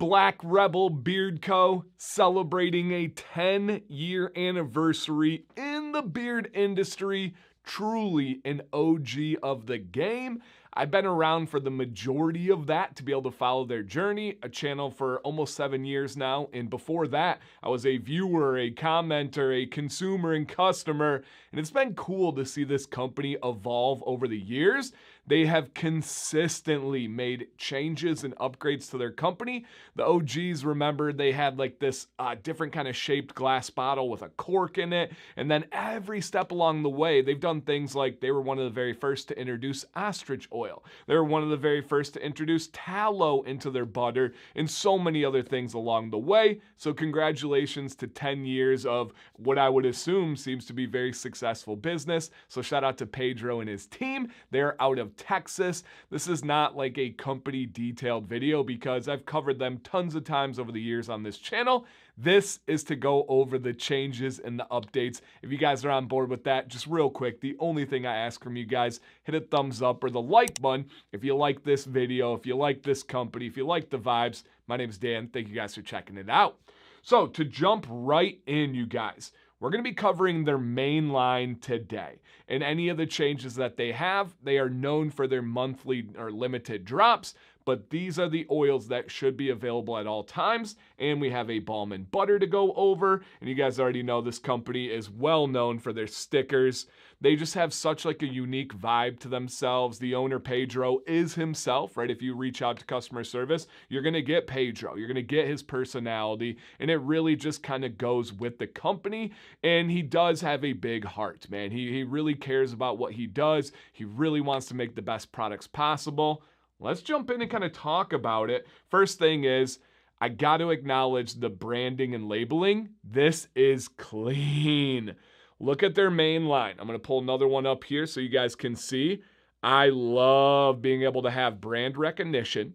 Black Rebel Beard Co. celebrating a 10-year anniversary in the beard industry. Truly an OG of the game. I've been around for the majority of that to be able to follow their journey, a channel for almost 7 years now. And before that, I was a viewer, a commenter, a consumer and customer. And it's been cool to see this company evolve over the years. They have consistently made changes and upgrades to their company. The OGs, remember, they had like this different kind of shaped glass bottle with a cork in it. And then every step along the way, they've done things like they were one of the very first to introduce ostrich oil. They were one of the very first to introduce tallow into their butter and so many other things along the way. So congratulations to 10 years of what I would assume seems to be very successful business. So shout out to Pedro and his team. They're out of Texas. This is not like a company detailed video because I've covered them tons of times over the years on this channel. This is to go over the changes and the updates. If you guys are on board with that, just real quick, the only thing I ask from you guys, hit a thumbs up or the like button if you like this video, if you like this company, if you like the vibes. My name's Dan. Thank you guys for checking it out. So to jump right in, you guys, we're going to be covering their main line today. And any of the changes that they have, they are known for their monthly or limited drops, but these are the oils that should be available at all times. And we have a balm and butter to go over. And you guys already know this company is well known for their stickers. They just have such like a unique vibe to themselves. The owner, Pedro, is himself, right? If you reach out to customer service, you're going to get Pedro. You're going to get his personality. And it really just kind of goes with the company. And he does have a big heart, man. He really cares about what he does. He really wants to make the best products possible. Let's jump in and kind of talk about it. First thing is, I got to acknowledge the branding and labeling. This is clean. Look at their main line. I'm going to pull another one up here so you guys can see. I love being able to have brand recognition.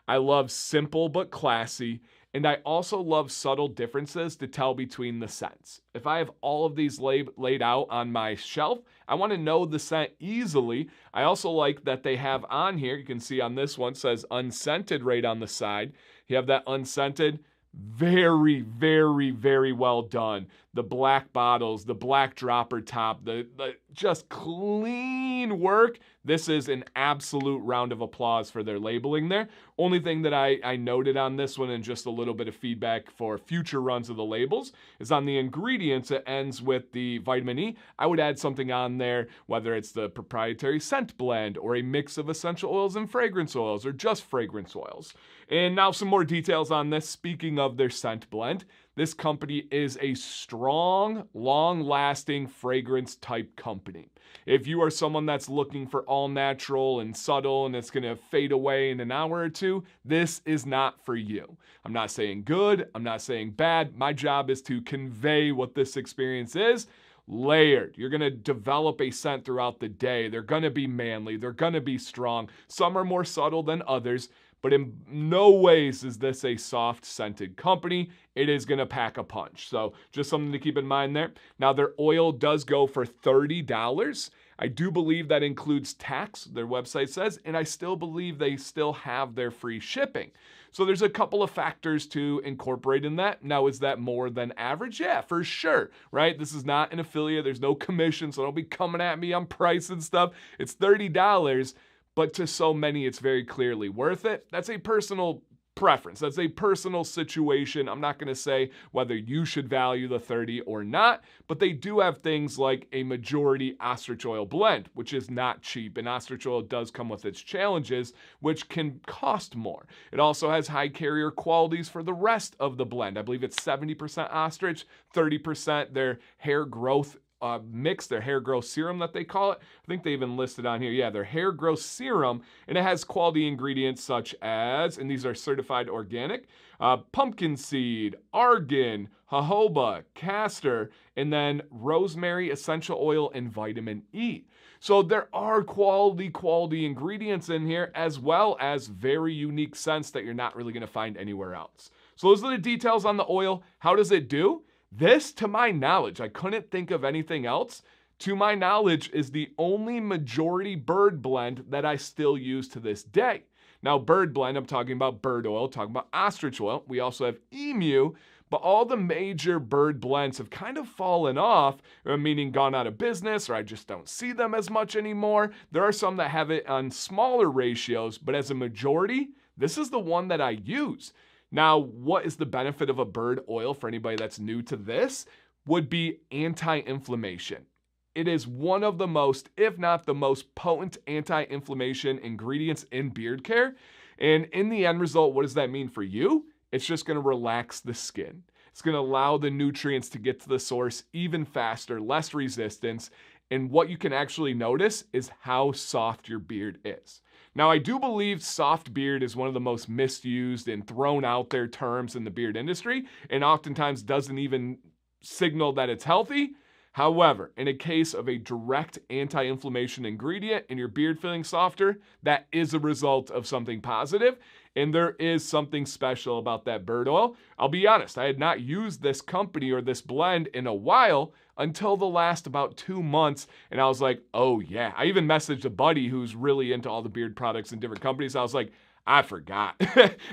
I love simple but classy. And I also love subtle differences to tell between the scents. If I have all of these laid out on my shelf, I want to know the scent easily. I also like that they have on here, you can see on this one, says unscented right on the side. You have that unscented. Very, very, very well done. The black bottles, the black dropper top, the just clean work. This is an absolute round of applause for their labeling there. Only thing that I noted on this one and just a little bit of feedback for future runs of the labels is on the ingredients, it ends with the vitamin E. I would add something on there, whether it's the proprietary scent blend or a mix of essential oils and fragrance oils or just fragrance oils. And now some more details on this. Speaking of their scent blend, this company is a strong, long-lasting fragrance type company. If you are someone that's looking for all natural and subtle and it's going to fade away in an hour or two, this is not for you. I'm not saying good, I'm not saying bad. My job is to convey what this experience is. Layered. You're going to develop a scent throughout the day. They're going to be manly. They're going to be strong. Some are more subtle than others. But in no ways is this a soft scented company. It is going to pack a punch. So just something to keep in mind there. Now their oil does go for $30. I do believe that includes tax, their website says, and I still believe they still have their free shipping. So there's a couple of factors to incorporate in that. Now, is that more than average? Yeah, for sure, right? This is not an affiliate. There's no commission, so don't be coming at me on price and stuff. It's $30. But to so many, it's very clearly worth it. That's a personal preference. That's a personal situation. I'm not going to say whether you should value the 30 or not, but they do have things like a majority ostrich oil blend, which is not cheap. And ostrich oil does come with its challenges, which can cost more. It also has high carrier qualities for the rest of the blend. I believe it's 70% ostrich, 30% their hair growth mix, their hair growth serum that they call it. I think they even listed on here, yeah, their hair growth serum, and it has quality ingredients such as, and these are certified organic, pumpkin seed, argan, jojoba, castor, and then rosemary essential oil and vitamin E. So there are quality ingredients in here, as well as very unique scents that you're not really going to find anywhere else. So those are the details on the oil. How does it do? This, to my knowledge, I couldn't think of anything else. To my knowledge, is the only majority bird blend that I still use to this day. Now, bird blend, I'm talking about bird oil, talking about ostrich oil. We also have emu, but all the major bird blends have kind of fallen off, meaning gone out of business, or I just don't see them as much anymore. There are some that have it on smaller ratios, but as a majority, this is the one that I use. Now, what is the benefit of a bird oil for anybody that's new to this? Would be anti-inflammation. It is one of the most, if not the most potent anti-inflammation ingredients in beard care. And in the end result, what does that mean for you? It's just going to relax the skin. It's going to allow the nutrients to get to the source even faster, less resistance. And what you can actually notice is how soft your beard is. Now, I do believe soft beard is one of the most misused and thrown out there terms in the beard industry, and oftentimes doesn't even signal that it's healthy. However, in a case of a direct anti-inflammation ingredient in your beard feeling softer, that is a result of something positive, and there is something special about that bird oil. I'll be honest, I had not used this company or this blend in a while until the last about 2 months, and I was like, oh yeah. I even messaged a buddy who's really into all the beard products in different companies. I was like, I forgot.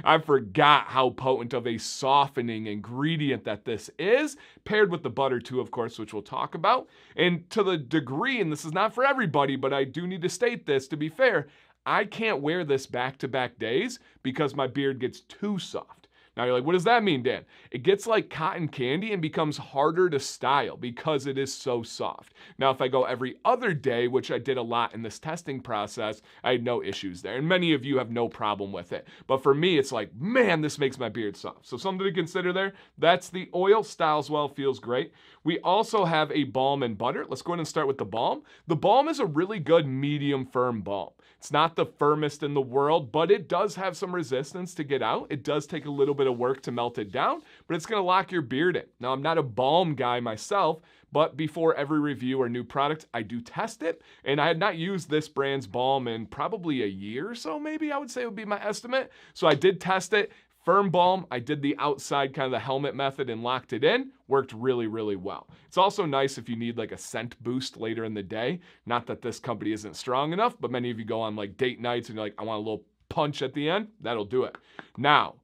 I forgot how potent of a softening ingredient that this is, paired with the butter too, of course, which we'll talk about. And to the degree, and this is not for everybody, but I do need to state this to be fair, I can't wear this back-to-back days because my beard gets too soft. Now you're like, what does that mean, Dan? It gets like cotton candy and becomes harder to style because it is so soft. Now, if I go every other day, which I did a lot in this testing process, I had no issues there. And many of you have no problem with it. But for me, it's like, man, this makes my beard soft. So something to consider there. That's the oil. Styles well, feels great. We also have a balm and butter. Let's go ahead and start with the balm. The balm is a really good medium firm balm. It's not the firmest in the world, but it does have some resistance to get out. It does take a little bit of work to melt it down, but it's going to lock your beard in. Now, I'm not a balm guy myself, but before every review or new product, I do test it, and I had not used this brand's balm in probably a year or so, maybe I would say would be my estimate. So I did test it. Firm balm, I did the outside kind of the helmet method and locked it in. Worked really, really well. It's also nice if you need like a scent boost later in the day. Not that this company isn't strong enough, but many of you go on like date nights and you're like, I want a little punch at the end. That'll do it. Now,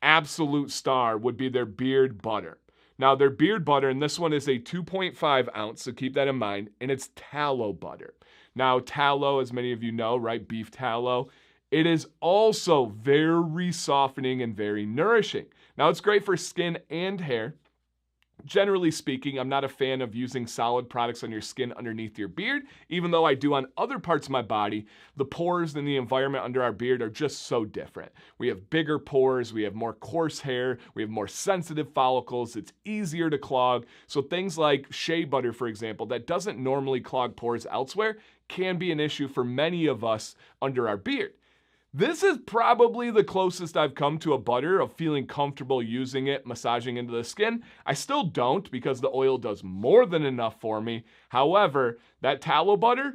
absolute star would be their beard butter. Now, their beard butter, and this one is a 2.5 ounce, so keep that in mind, and it's tallow butter. Now, tallow, as many of you know, right, beef tallow, it is also very softening and very nourishing. Now, it's great for skin and hair. Generally speaking, I'm not a fan of using solid products on your skin underneath your beard, even though I do on other parts of my body. The pores and the environment under our beard are just so different. We have bigger pores, we have more coarse hair, we have more sensitive follicles, it's easier to clog. So things like shea butter, for example, that doesn't normally clog pores elsewhere, can be an issue for many of us under our beard. This is probably the closest I've come to a butter of feeling comfortable using it, massaging into the skin. I still don't because the oil does more than enough for me. However, that tallow butter,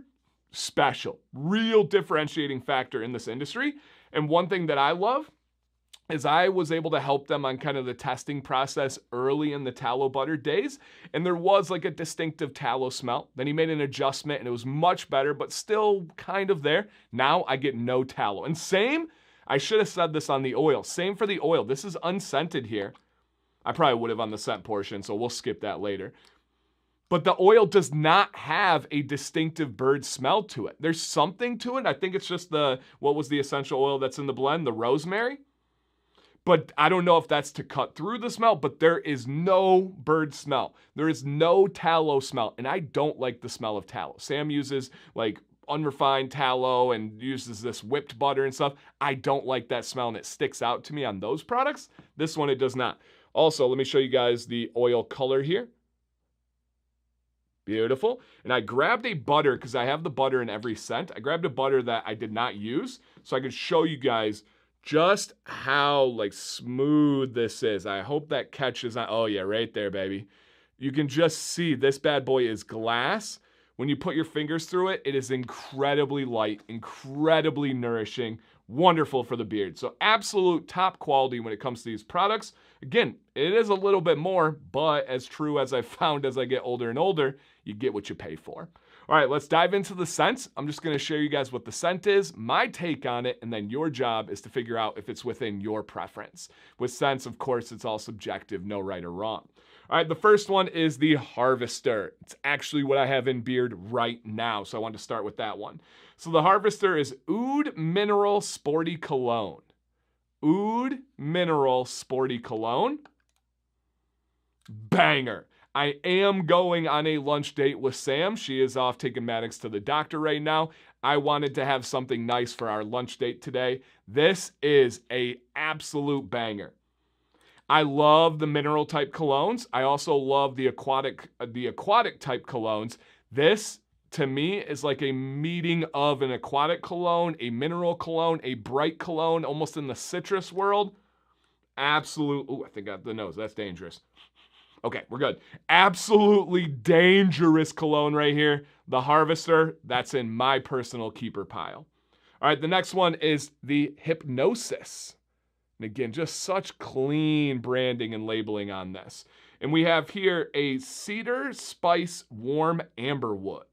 special, real differentiating factor in this industry. And one thing that I love is I was able to help them on kind of the testing process early in the tallow butter days, and there was like a distinctive tallow smell. Then he made an adjustment and it was much better, but still kind of there. Now I get no tallow. And same, I should have said this on the oil, same for the oil. This is unscented here. I probably would have on the scent portion, so we'll skip that later. But the oil does not have a distinctive bird smell to it. There's something to it. I think it's just what was the essential oil that's in the blend? The rosemary. But I don't know if that's to cut through the smell, but there is no bird smell. There is no tallow smell, and I don't like the smell of tallow. Sam uses like unrefined tallow and uses this whipped butter and stuff. I don't like that smell, and it sticks out to me on those products. This one, it does not. Also, let me show you guys the oil color here. Beautiful. And I grabbed a butter because I have the butter in every scent. I grabbed a butter that I did not use so I could show you guys just how like smooth this is. I hope that catches on. Oh yeah, right there, baby. You can just see this bad boy is glass. When you put your fingers through it, it is incredibly light, incredibly nourishing, wonderful for the beard. So absolute top quality when it comes to these products. Again, it is a little bit more, but as true as I found as I get older and older, you get what you pay for. All right, let's dive into the scents. I'm just going to share you guys what the scent is, my take on it, and then your job is to figure out if it's within your preference. With scents, of course, it's all subjective, no right or wrong. All right, the first one is the Harvester. It's actually what I have in beard right now, so I wanted to start with that one. So the Harvester is Oud Mineral Sporty Cologne. Oud Mineral Sporty Cologne. Banger. I am going on a lunch date with Sam. She is off taking Maddox to the doctor right now. I wanted to have something nice for our lunch date today. This is a absolute banger. I love the mineral type colognes. I also love the aquatic type colognes. This, to me, is like a meeting of an aquatic cologne, a mineral cologne, a bright cologne, almost in the citrus world. Absolute, oh, I think I got the nose. That's dangerous. Okay, we're good. Absolutely dangerous cologne right here. The Harvester, that's in my personal keeper pile. All right, the next one is the Hypnosis. And again, just such clean branding and labeling on this. And we have here a Cedar Spice Warm Amberwood.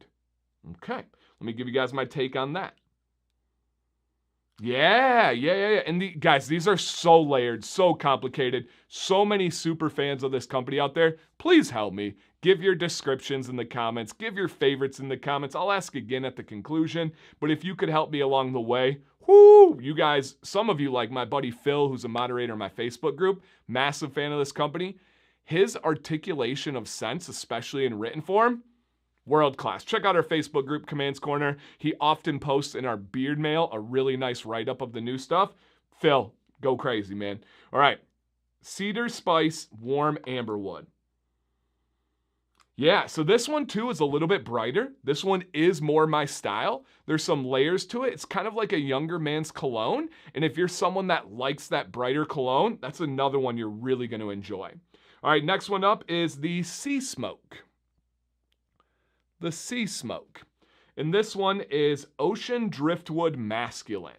Okay, let me give you guys my take on that. Yeah. And guys, these are so layered, so complicated. So many super fans of this company out there. Please help me. Give your descriptions in the comments. Give your favorites in the comments. I'll ask again at the conclusion. But if you could help me along the way, whoo, you guys, some of you like my buddy Phil, who's a moderator in my Facebook group, massive fan of this company. His articulation of scents, especially in written form, world class. Check out our Facebook group, Commands Corner. He often posts in our beard mail a really nice write-up of the new stuff. Phil, go crazy, man. All right. Cedar Spice Warm Amberwood. Yeah, so this one too is a little bit brighter. This one is more my style. There's some layers to it. It's kind of like a younger man's cologne. And if you're someone that likes that brighter cologne, that's another one you're really going to enjoy. All right, next one up is the Sea Smoke. The Sea Smoke. And this one is Ocean Driftwood Masculine.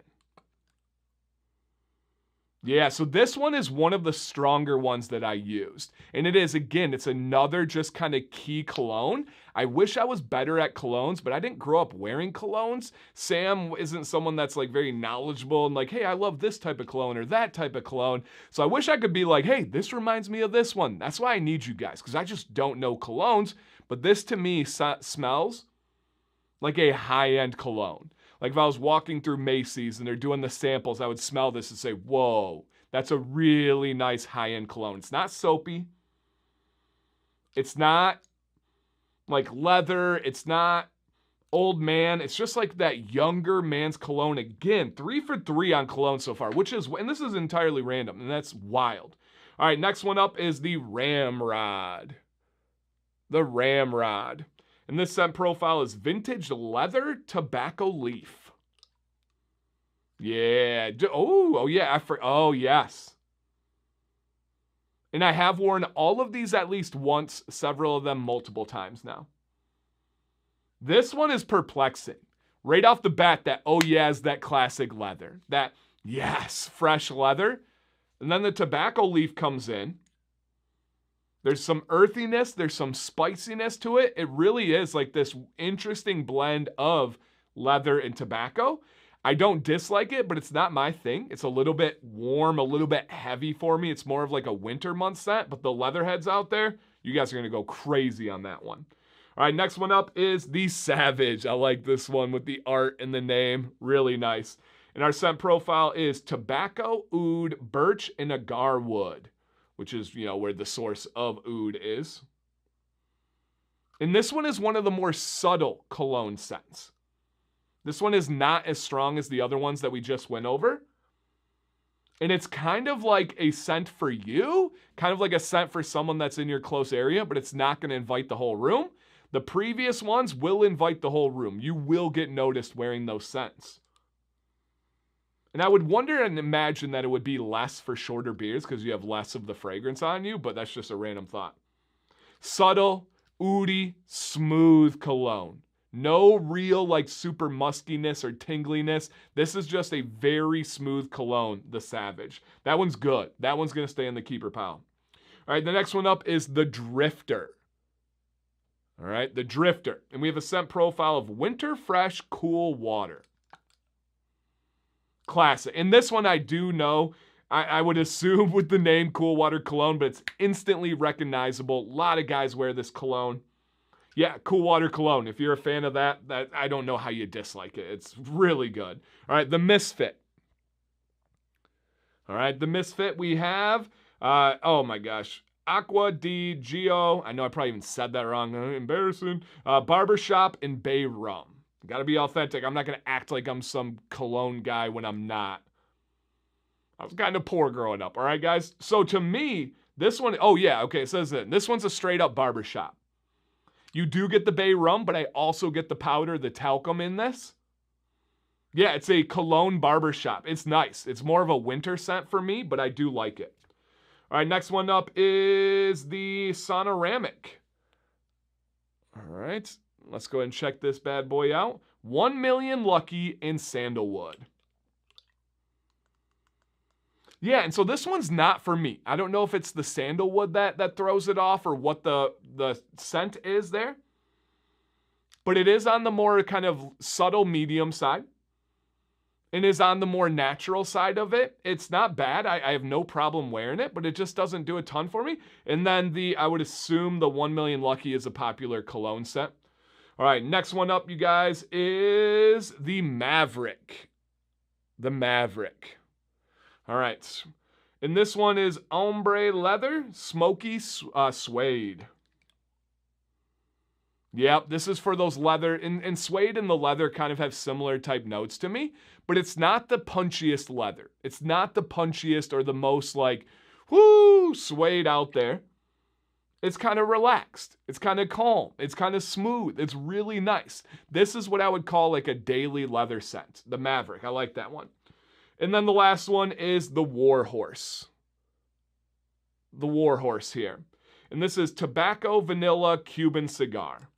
Yeah, so this one is one of the stronger ones that I used. And it is, again, it's another just kind of key cologne. I wish I was better at colognes, but I didn't grow up wearing colognes. Sam isn't someone that's like very knowledgeable and like, hey, I love this type of cologne or that type of cologne. So I wish I could be like, hey, this reminds me of this one. That's why I need you guys, because I just don't know colognes. But this to me smells like a high-end cologne. Like if I was walking through Macy's and they're doing the samples, I would smell this and say, whoa, that's a really nice high-end cologne. It's not soapy. It's not like leather. It's not old man. It's just like that younger man's cologne. Again, 3 for 3 on cologne so far, which is, and this is entirely random, and that's wild. All right, next one up is the Ramrod. The Ramrod. And this scent profile is vintage leather tobacco leaf. Yeah. Oh yeah. Oh, yes. And I have worn all of these at least once, several of them multiple times now. This one is perplexing. Right off the bat, that, oh yeah, is that classic leather. That, yes, fresh leather. And then the tobacco leaf comes in. There's some earthiness, there's some spiciness to it. It really is like this interesting blend of leather and tobacco. I don't dislike it, but it's not my thing. It's a little bit warm, a little bit heavy for me. It's more of like a winter month scent, but the leatherheads out there, you guys are going to go crazy on that one. All right, next one up is the Savage. I like this one with the art and the name. Really nice. And our scent profile is tobacco, oud, birch, and agar wood, which is, you know, where the source of oud is. And this one is one of the more subtle cologne scents. This one is not as strong as the other ones that we just went over. And it's kind of like a scent for you, kind of like a scent for someone that's in your close area, but it's not going to invite the whole room. The previous ones will invite the whole room. You will get noticed wearing those scents. And I would wonder and imagine that it would be less for shorter beards because you have less of the fragrance on you, but that's just a random thought. Subtle, oudy, smooth cologne. No real like super muskiness or tingliness. This is just a very smooth cologne, the Savage. That one's good. That one's going to stay in the keeper pile. All right, the next one up is the Drifter. All right, the Drifter. And we have a scent profile of winter fresh, cool water. Classic. And this one I do know, I would assume with the name Cool Water Cologne, but it's instantly recognizable. A lot of guys wear this cologne. Yeah, Cool Water Cologne. If you're a fan of that, I don't know how you dislike it. It's really good. All right, the Misfit. All right, the Misfit we have, oh my gosh, Aqua di Gio. I know I probably even said that wrong. Embarrassing. Barbershop and Bay Rum. Got to be authentic. I'm not going to act like I'm some cologne guy when I'm not. I was kind of poor growing up. All right, guys. So to me, this one, oh yeah, okay, it says that. This one's a straight up barbershop. You do get the Bay Rum, but I also get the powder, the talcum in this. Yeah, it's a cologne barbershop. It's nice. It's more of a winter scent for me, but I do like it. All right, next one up is the Sonoramic. All right, let's go ahead and check this bad boy out. 1 Million Lucky in Sandalwood. Yeah, and so this one's not for me. I don't know if it's the sandalwood that throws it off or what the scent is there. But it is on the more kind of subtle medium side. And is on the more natural side of it. It's not bad. I have no problem wearing it, but it just doesn't do a ton for me. And then I would assume the 1 Million Lucky is a popular cologne scent. All right, next one up, you guys, is the Maverick. The Maverick. All right. And this one is ombre leather, smoky suede. Yep, this is for those leather. And suede and the leather kind of have similar type notes to me, but it's not the punchiest leather. It's not the punchiest or the most like, whoo, suede out there. It's kind of relaxed. It's kind of calm. It's kind of smooth. It's really nice. This is what I would call like a daily leather scent. The Maverick. I like that one. And then the last one is the Warhorse. The Warhorse here. And this is Tobacco Vanilla Cuban Cigar.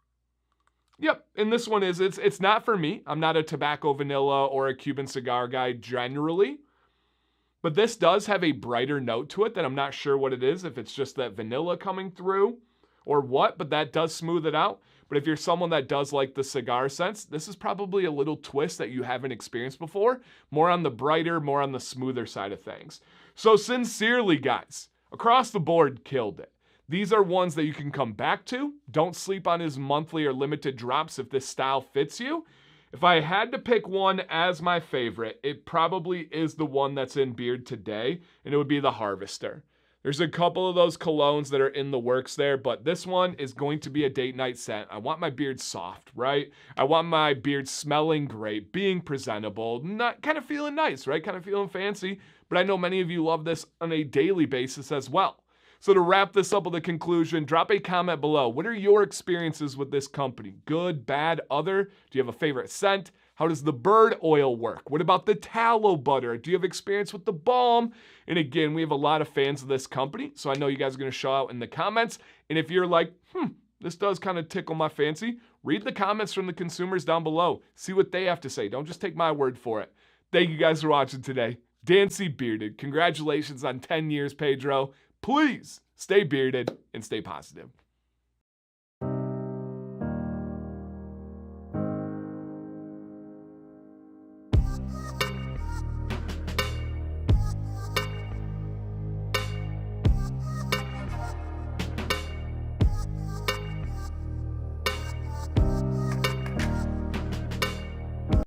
Yep, and this one is, it's not for me. I'm not a tobacco vanilla or a Cuban cigar guy generally. But this does have a brighter note to it that I'm not sure what it is, if it's just that vanilla coming through or what, but that does smooth it out. But if you're someone that does like the cigar scents, this is probably a little twist that you haven't experienced before. More on the brighter, more on the smoother side of things. So sincerely, guys, across the board, killed it. These are ones that you can come back to. Don't sleep on his monthly or limited drops if this style fits you. If I had to pick one as my favorite, it probably is the one that's in Beard today, and it would be the Harvester. There's a couple of those colognes that are in the works there, but this one is going to be a date night scent. I want my beard soft, right? I want my beard smelling great, being presentable, not kind of feeling nice, right? Kind of feeling fancy, but I know many of you love this on a daily basis as well. So to wrap this up with a conclusion, drop a comment below. What are your experiences with this company? Good, bad, other? Do you have a favorite scent? How does the bird oil work? What about the tallow butter? Do you have experience with the balm? And again, we have a lot of fans of this company, so I know you guys are going to show out in the comments. And if you're like, this does kind of tickle my fancy, read the comments from the consumers down below. See what they have to say. Don't just take my word for it. Thank you guys for watching today. Dancy Bearded. Congratulations on 10 years, Pedro. Please stay bearded and stay positive.